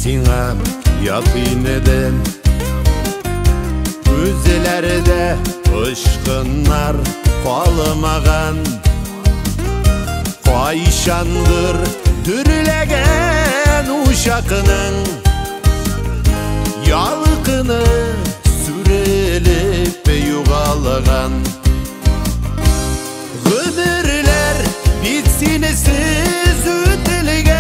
Сиңа якын edem Үзеләрдә ышкыннар калмаган Кайчандыр дүрләгән ушакның Ялкыны сүрелеп югалган Гомерләр бит синесез үтелгән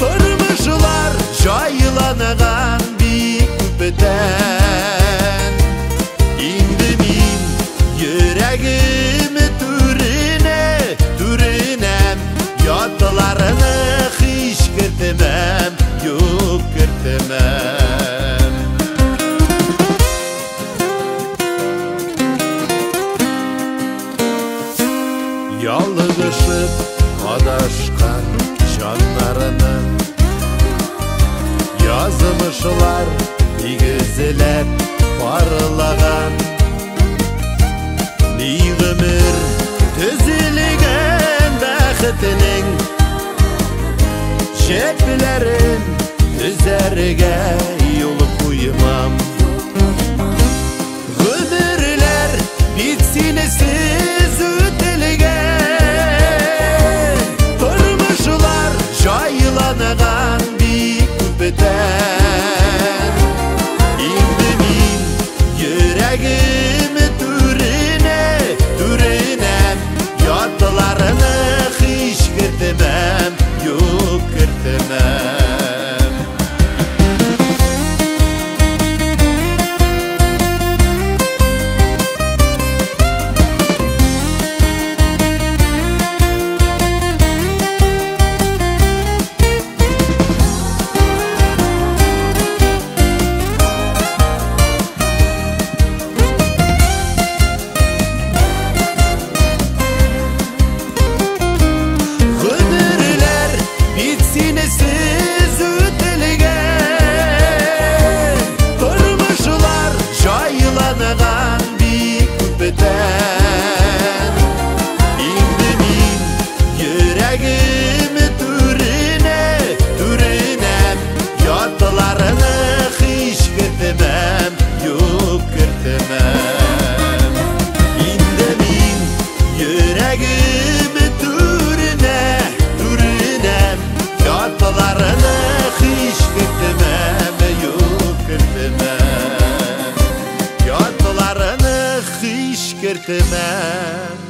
Тормышлар җайланган бик күптән Инде мин йөрәгем түренәм Ятларны һич кертмәм, юк кертмәм Ялгышып адашкан җаннарны Язмышлар бигезләп парлаган Ни гомер төзелгән бәхетнең Шәпләрен төзәргә юл куймам Гомерләр бит синесез үтелгән Тормышлар җайланган бик күптән Инде мин йөрәгем түренәм Ятларны һич кертмәм, юк кертмәм Синесез үтелгән Тормышлар җайланган бик күптән Инде мин йөрәгем түренәм Ятларны һич кертмәм, юк кертмәм Инде мин йөрәгем түренәм Ятларны һич кертмәм, юк кертмәм Ятларны һич кертмәм